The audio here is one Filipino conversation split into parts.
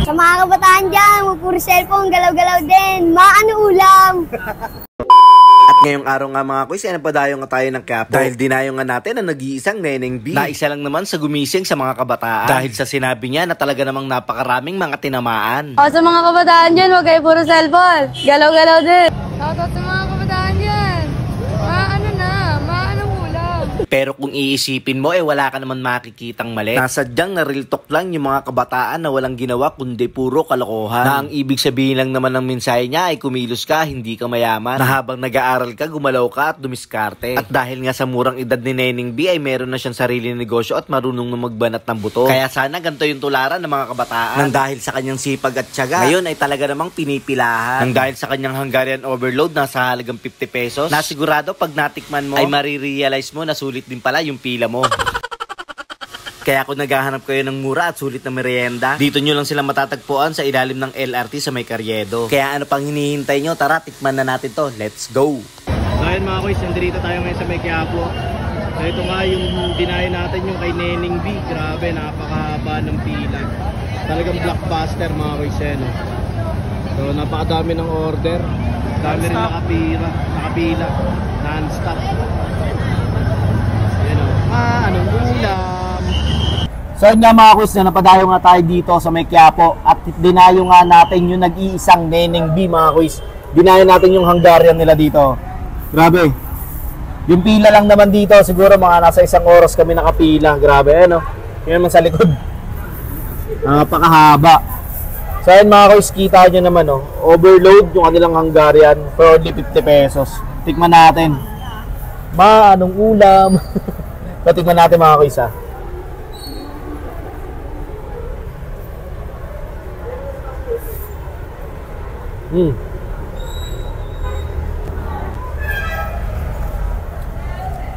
Sa mga kabataan dyan, huwag puro cellphone, galaw-galaw din. Maano ulam? At ngayong araw nga mga kuys, napadayo nga tayo ng Quiapo. Dahil dinayo nga natin ang nag-iisang Neneng B. Na isa lang naman sa gumising sa mga kabataan. Dahil sa sinabi niya na talaga namang napakaraming mga tinamaan. O sa mga kabataan dyan, huwag kayo puro cellphone. Galaw-galaw din. Shoutout sa mga kabataan dyan. Maano ulam. Pero kung iisipin mo, wala ka naman makikitang mali. Nasadyang na real talk lang yung mga kabataan na walang ginawa kundi puro kalokohan. Na ang ibig sabihin lang naman ng mensahe niya ay kumilos ka, hindi ka mayaman. Na habang nag-aaral ka, gumalaw ka at dumiskarte. At dahil nga sa murang edad ni Neneng B ay meron na siyang sarili negosyo at marunong na magbanat ng buto. Kaya sana ganito yung tularan ng mga kabataan. Nang dahil sa kanyang sipag at tiyaga, ngayon ay talaga namang pinipilahan. Nang dahil sa kanyang Hungarian overload na sa halagang 50 pesos, na sigurado pag natikman mo ay marirealize mo na sulit din pala yung pila mo. Kaya kung naghahanap kayo ng mura at sulit na merienda, dito nyo lang sila matatagpuan sa ilalim ng LRT sa May Carriedo. Kaya ano pang hinihintay nyo? Tara, tikman na natin to. Let's go! So ayun mga kuys, nandito tayo ngayon sa May Quiapo. So ito nga yung dinayo natin yung kay Neneng B. Grabe, napakahaba ng pila. Talagang blockbuster mga kuys eh, no? So napakadami ng order. Dami rin nakapila. Non-stop. Anong ulam? So yun nga mga kuys, na napadayo nga tayo dito sa May Quiapo at dinayo nga natin yung nag-iisang Neneng B mga kuys. Dinayo natin yung Hungarian nila dito. Grabe. Yung pila lang naman dito, siguro mga nasa 1 oras kami nakapila. Grabe, ano? Yun naman sa likod. Napakahaba. So yun mga kuys, kita nyo naman, oh. Overload yung kanilang Hungarian for only 50 pesos. Tikman natin. Anong ulam? Patikman natin mga kuys, ha.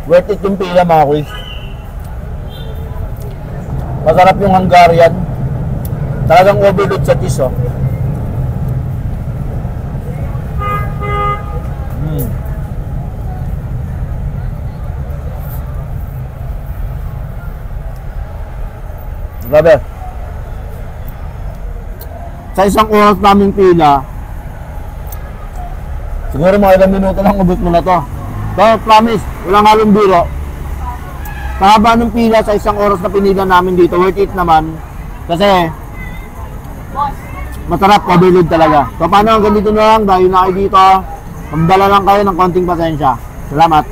Worth it yung pila mga kuys. Masarap yung Hungarian. Talagang overload sa cheese, oh. Grabe. Sa 1 oras naming pila, siguro mga ilang minuto lang ubos mo na to. So, promise, walang halong biro. Kahaba ng pila sa 1 oras na pinila namin dito, worth it naman. Kasi, masarap, overload talaga. So, paano hanggang dito na lang, dahil na kayo dito, magdala lang kayo ng konting pasensya. Salamat.